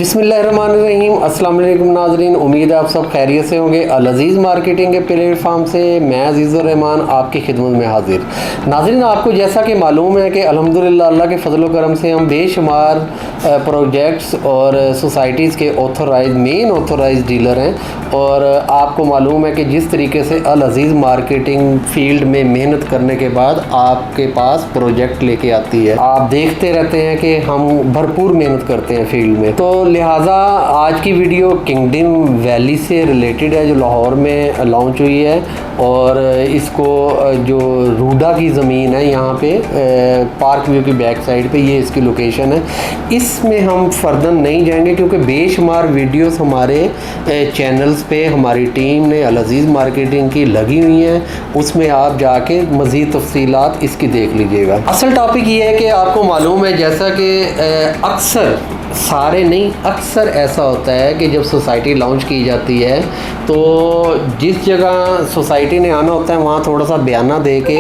बिस्मिल्लाहिर्रहमानिर्रहीम। अस्सलाम वालेकुम नाज़रीन, उम्मीद है आप सब खैरियत से होंगे। अल अज़ीज़ मार्केटिंग के प्लेटफार्म से मैं अज़ीज़ुर रहमान आपकी खिदमत में हाजिर। नाज़रीन, आपको जैसा कि मालूम है कि अल्हम्दुलिल्लाह अल्लाह के फजल व करम से हम बेशुमार प्रोजेक्ट्स और सोसाइटीज़ के मेन ऑथोराइज डीलर हैं। और आपको मालूम है कि जिस तरीके से अल अज़ीज़ मार्केटिंग फ़ील्ड में मेहनत करने के बाद आपके पास प्रोजेक्ट लेके आती है, आप देखते रहते हैं कि हम भरपूर मेहनत करते हैं फील्ड में। तो लिहाजा आज की वीडियो किंगडम वैली से रिलेटेड है, जो लाहौर में लॉन्च हुई है। और इसको जो रूडा की ज़मीन है यहाँ पे पार्क व्यू की बैक साइड पे, ये इसकी लोकेशन है। इसमें हम फर्दर नहीं जाएंगे क्योंकि बेशुमार वीडियोस हमारे चैनल्स पे हमारी टीम ने अल अज़ीज़ मार्केटिंग की लगी हुई हैं, उसमें आप जाके मज़ीद तफसीलात इसकी देख लीजिएगा। असल टॉपिक ये है कि आपको मालूम है, जैसा कि अक्सर सारे नहीं, अक्सर ऐसा होता है कि जब सोसाइटी लॉन्च की जाती है तो जिस जगह सोसाइटी ने आना होता है वहाँ थोड़ा सा बयाना दे के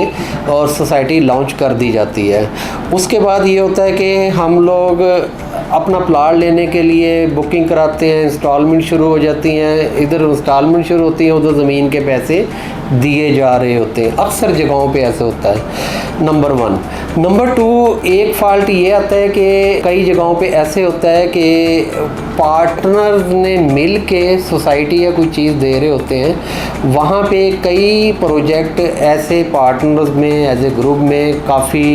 और सोसाइटी लॉन्च कर दी जाती है। उसके बाद ये होता है कि हम लोग अपना प्लाट लेने के लिए बुकिंग कराते हैं, इंस्टॉलमेंट शुरू हो जाती हैं, इधर इंस्टॉलमेंट शुरू होती है, उधर ज़मीन के पैसे दिए जा रहे होते हैं। अक्सर जगहों पे ऐसे होता है, नंबर 1। नंबर 2, एक फ़ाल्ट ये आता है कि कई जगहों पे ऐसे होता है कि पार्टनर्स ने मिल के सोसाइटी या कोई चीज़ दे रहे होते हैं। वहाँ पे कई प्रोजेक्ट ऐसे पार्टनर्स में एज ए ग्रुप में काफ़ी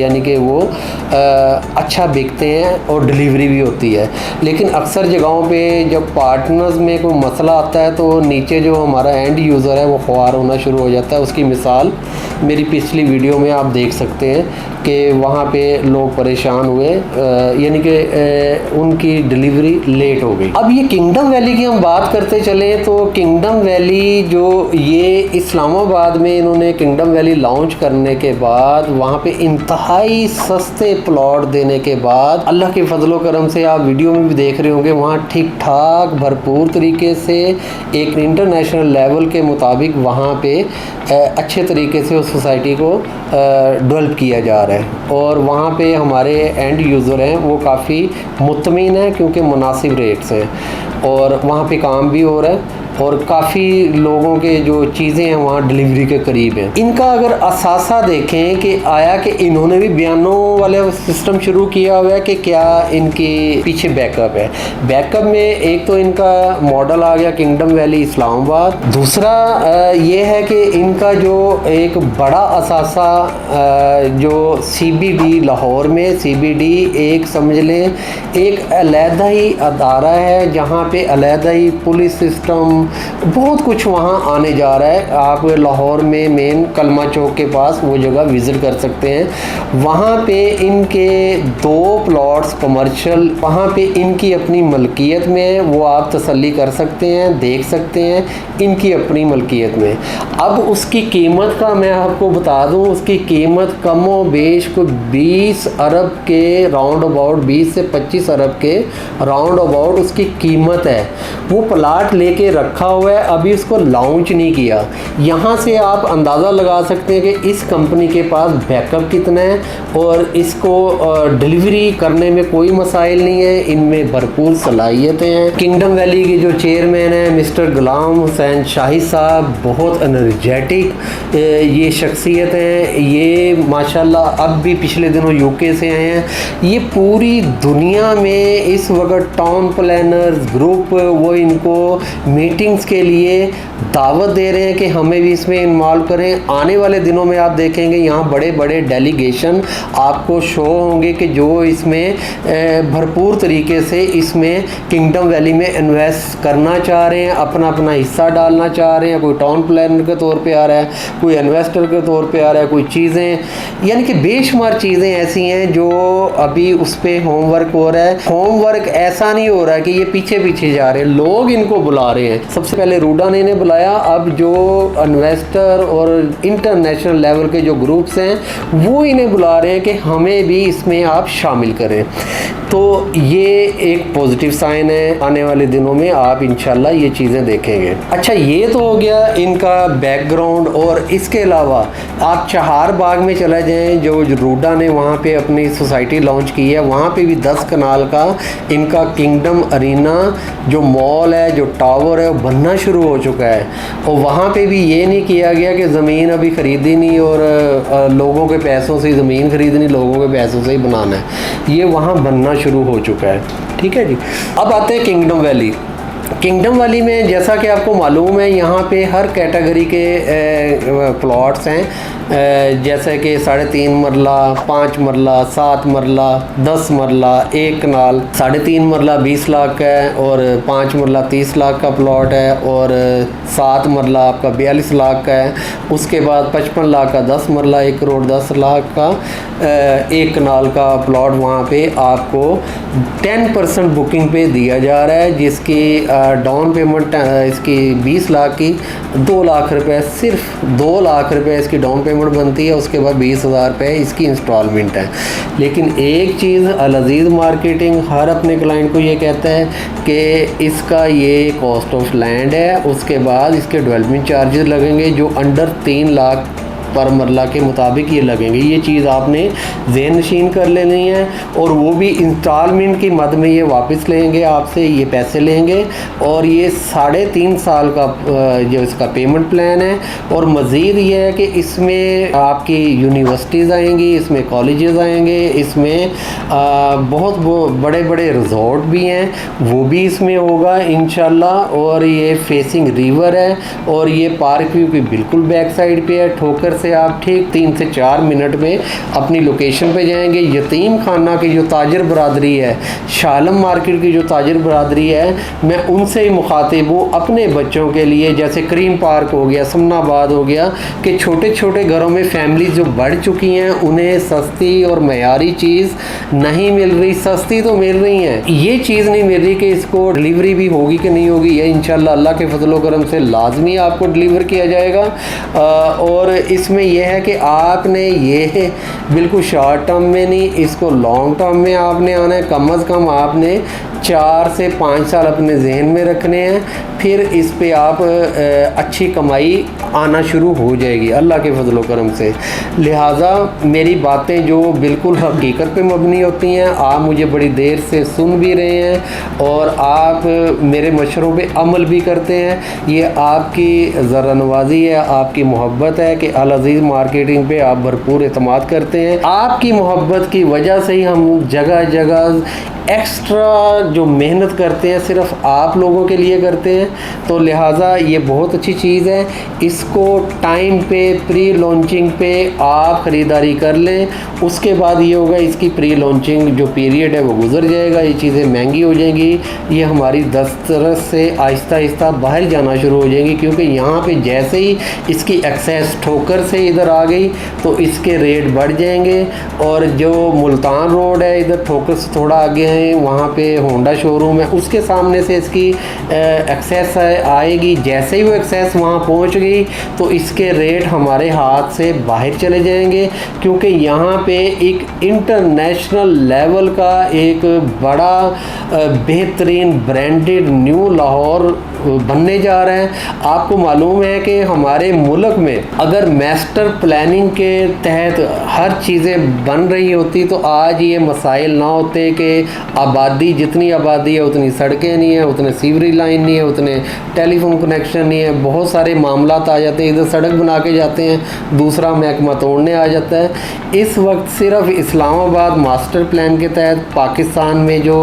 यानी कि वो अच्छा बिकते हैं और डिलीवरी भी होती है। लेकिन अक्सर जगहों पे जब पार्टनर्स में कोई मसला आता है तो नीचे जो हमारा एंड यूज़र है वो ख्वार होना शुरू हो जाता है। उसकी मिसाल मेरी पिछली वीडियो में आप देख सकते हैं कि वहाँ पे लोग परेशान हुए, यानी कि उनकी डिलीवरी लेट हो गई। अब ये किंगडम वैली की हम बात करते चलें तो किंगडम वैली जो ये इस्लामाबाद में इन्होंने किंगडम वैली लॉन्च करने के बाद वहाँ पे इंतहाई सस्ते प्लॉट देने के बाद अल्लाह के फजलो करम से आप वीडियो में भी देख रहे होंगे, वहाँ ठीक ठाक भरपूर तरीके से एक इंटरनेशनल लेवल के मुताबिक वहाँ पे अच्छे तरीके से उस सोसाइटी को डेवलप किया जा रहा है। और वहाँ पे हमारे एंड यूज़र हैं वो काफ़ी मुतमिन है क्योंकि मुनासिब रेट्स हैं और वहाँ पे काम भी हो रहा है और काफ़ी लोगों के जो चीज़ें हैं वहाँ डिलीवरी के करीब हैं। इनका अगर असासा देखें कि आया कि इन्होंने भी बयानों वाले सिस्टम शुरू किया हुआ है कि क्या इनके पीछे बैकअप है। बैकअप में एक तो इनका मॉडल आ गया किंगडम वैली इस्लामाबाद, दूसरा ये है कि इनका जो एक बड़ा असासा जो CBD लाहौर में, CBD एक समझ लें एक अलहदा ही अदारा है जहाँ पे अलहदा ही पुलिस सिस्टम बहुत कुछ वहाँ आने जा रहा है। आप लाहौर में मेन कलमा चौक के पास वो जगह विज़िट कर सकते हैं। वहाँ पे इनके 2 प्लॉट्स कमर्शियल वहाँ पे इनकी अपनी मलकियत में, वो आप तसल्ली कर सकते हैं, देख सकते हैं इनकी अपनी मलकियत में। अब उसकी कीमत का मैं आपको बता दूँ, उसकी कीमत कमो बेश को 20 अरब के राउंड अबाउट, 20 से 25 अरब के राउंड अबाउट उसकी कीमत है। वो प्लाट लेके रखा हुआ है, अभी उसको लॉन्च नहीं किया। यहाँ से आप अंदाज़ा लगा सकते हैं कि इस कंपनी के पास बैकअप कितना है और इसको डिलीवरी करने में कोई मसाइल नहीं है, इनमें भरपूर सलाहियतें हैं। किंगडम वैली के जो चेयरमैन हैं मिस्टर गुलाम हुसैन शाही साहब, बहुत एनर्जेटिक ये शख्सियत है। ये माशाल्लाह अब भी पिछले दिनों UK से आए हैं। ये पूरी दुनिया में इस वक्त टाउन प्लानर्स ग्रुप वो इनको मीटिंग्स के लिए दावत दे रहे हैं कि हमें भी इसमें इन्वॉल्व करें। आने वाले दिनों में आप देखेंगे यहाँ बड़े बड़े डेलीगेशन आपको शो होंगे कि जो इसमें भरपूर तरीके से इसमें किंगडम वैली में इन्वेस्ट करना चाह रहे हैं, अपना अपना हिस्सा डालना चाह रहे हैं। कोई टाउन प्लानर के तौर पे आ रहा है, कोई इन्वेस्टर के तौर पे आ रहा है, कोई चीज़ें यानी कि बेशुमार चीज़ें ऐसी हैं जो अभी उस पर होमवर्क हो रहा है। होमवर्क ऐसा नहीं हो रहा है कि ये पीछे पीछे जा रहे हैं, लोग इनको बुला रहे हैं। सबसे पहले रूडा ने इन्हें बुलाया, अब जो इन्वेस्टर और इंटरनेशनल लेवल के जो ग्रुप्स हैं वो इन्हें बुला रहे हैं कि हमें भी इसमें आप शामिल करें। तो ये एक पॉजिटिव साइन है, आने वाले दिनों में आप इंशाल्लाह ये चीज़ें देखेंगे। अच्छा, ये तो हो गया इनका बैकग्राउंड। और इसके अलावा आप चहार बाग में चला जाएं, जो रूडा ने वहाँ पे अपनी सोसाइटी लॉन्च की है, वहाँ पे भी 10 कनाल का इनका किंगडम अरीना जो मॉल है, जो टावर है, वो बनना शुरू हो चुका है। और वहाँ पे भी ये नहीं किया गया कि ज़मीन अभी ख़रीदी नहीं और लोगों के पैसों से ज़मीन ख़रीदनी, लोगों के पैसों से ही बनाना है, ये वहाँ बनना शुरू हो चुका है। ठीक है जी। अब आते हैं किंगडम वैली। किंगडम वैली में जैसा कि आपको मालूम है, यहाँ पे हर कैटेगरी के प्लॉट्स हैं, जैसे कि 3.5 मरला, 5 मरला, 7 मरला, 10 मरला, 1 कनाल। 3.5 मरला 20 लाख का है और 5 मरला 30 लाख का प्लॉट है और 7 मरला आपका 42 लाख का है। उसके बाद 55 लाख का 10 मरला 1 करोड़ 10 लाख का 1 कनाल का प्लॉट वहाँ पे आपको 10% बुकिंग पे दिया जा रहा है, जिसकी डाउन पेमेंट इसकी 20 लाख की 2 लाख रुपए, सिर्फ 2 लाख रुपए इसकी डाउन पेमेंट बनती है। उसके बाद 20,000 रुपये इसकी इंस्टॉलमेंट है। लेकिन एक चीज़ अल अज़ीज़ मार्केटिंग हर अपने क्लाइंट को ये कहता है कि इसका ये कॉस्ट ऑफ लैंड है, उसके बाद इसके डेवलपमेंट चार्जेस लगेंगे जो अंडर 3 लाख पर मरला के मुताबिक ये लगेंगे। ये चीज़ आपने ज़हन नशीन कर लेनी है। और वो भी इंस्टॉलमेंट की मद में ये वापस लेंगे आपसे, ये पैसे लेंगे। और ये 3.5 साल का जो इसका पेमेंट प्लान है। और मज़ीद ये है कि इसमें आपकी यूनिवर्सिटीज़ आएंगी, इसमें कॉलेजेस आएंगे, इसमें बहुत बड़े बड़े रिजॉर्ट भी हैं, वो भी इसमें होगा इंशाल्लाह। और ये फेसिंग रिवर है और ये पार्क व्यू की बिल्कुल बैक साइड पे है। ठोकर से आप ठीक 3 से 4 मिनट में अपनी लोकेशन पे जाएंगे। यतीम खाना की जो ताजर बरादरी है, शालम मार्केट की जो ताजर बरादरी है, मैं उनसे ही मुखातिब हूँ अपने बच्चों के लिए। जैसे करीम पार्क हो गया, समनाबाद हो गया, कि छोटे छोटे घरों में फैमिली जो बढ़ चुकी हैं उन्हें सस्ती और मयारी चीज़ नहीं मिल रही। सस्ती तो मिल रही हैं, ये चीज़ नहीं मिल रही कि इसको डिलीवरी भी होगी कि नहीं होगी। ये इंशाल्लाह अल्लाह के फजल करम से लाजमी आपको डिलीवर किया जाएगा। और इसमें यह है कि आपने ये बिल्कुल शॉर्ट टर्म में नहीं, इसको लॉन्ग टर्म में आपने आना है। कम अज़ कम आपने 4 से 5 साल अपने जहन में रखने हैं, फिर इस पे आप अच्छी कमाई आना शुरू हो जाएगी अल्लाह के फजल करम से। लिहाजा मेरी बातें जो बिल्कुल हकीकत पे मबनी होती हैं, आप मुझे बड़ी देर से सुन भी रहे हैं और आप मेरे मशवरों पे अमल भी करते हैं। ये आपकी ज़रा नवाजी है, आपकी मोहब्बत है कि अल अज़ीज़ मार्केटिंग पे आप भरपूर एतमाद करते हैं। आपकी मोहब्बत की वजह से ही हम जगह जगह एक्स्ट्रा जो मेहनत करते हैं सिर्फ आप लोगों के लिए करते हैं। तो लिहाजा ये बहुत अच्छी चीज़ है। इसको टाइम पे प्री लॉन्चिंग पे आप ख़रीदारी कर लें। उसके बाद ये होगा, इसकी प्री लॉन्चिंग जो पीरियड है वो गुजर जाएगा, ये चीज़ें महंगी हो जाएंगी, ये हमारी दस्तरस से आहिस्ता आहिस्ता बाहर जाना शुरू हो जाएंगी। क्योंकि यहाँ पे जैसे ही इसकी एक्सेस ठोकर से इधर आ गई तो इसके रेट बढ़ जाएंगे। और जो मुल्तान रोड है इधर ठोकर से थोड़ा आगे वहाँ पे होंडा शोरूम है, उसके सामने से इसकी एक्सेस आएगी। जैसे ही वो एक्सेस वहाँ पहुँच गई तो इसके रेट हमारे हाथ से बाहर चले जाएंगे। क्योंकि यहाँ पे एक इंटरनेशनल लेवल का एक बड़ा बेहतरीन ब्रांडेड न्यू लाहौर बनने जा रहा है। आपको मालूम है कि हमारे मुल्क में अगर मास्टर प्लानिंग के तहत हर चीज़ें बन रही होती तो आज ये मसाइल ना होते कि आबादी, जितनी आबादी है उतनी सड़कें नहीं है, उतने सीवरेज लाइन नहीं है, उतने टेलीफोन कनेक्शन नहीं है, बहुत सारे मामलात आ जाते हैं। इधर सड़क बना के जाते हैं, दूसरा महकमा तोड़ने आ जाता है। इस वक्त सिर्फ इस्लामाबाद मास्टर प्लान के तहत पाकिस्तान में जो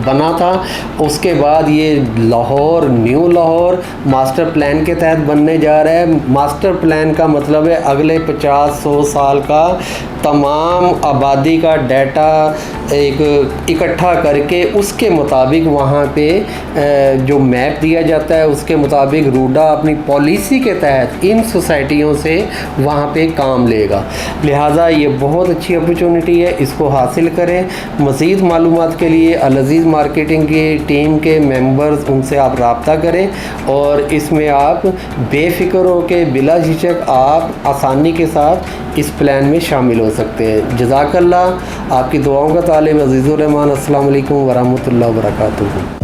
बना था, उसके बाद ये Lahore, new Lahore master plan के तहत बनने जा रहा है। मास्टर प्लान का मतलब है अगले 50-100 साल का तमाम आबादी का डाटा एक इकट्ठा करके उसके मुताबिक वहाँ पे जो मैप दिया जाता है उसके मुताबिक रूडा अपनी पॉलिसी के तहत इन सोसाइटियों से वहाँ पे काम लेगा। लिहाजा ये बहुत अच्छी अपॉर्चुनिटी है, इसको हासिल करें। मज़ीद मालूमात के लिए अल अज़ीज़ मार्केटिंग की टीम के मेंबर्स, उनसे आप रब्ता करें। है और इसमें आप बेफ़िक्र हो के बिला झिझक आप आसानी के साथ इस प्लान में शामिल हो सकते हैं। जज़ाकल्लाह, आपकी दुआओं का तालिब अज़ीज़ुर रहमान। अस्सलामु अलैकुम वरहमतुल्लाहि वबरकातुहू।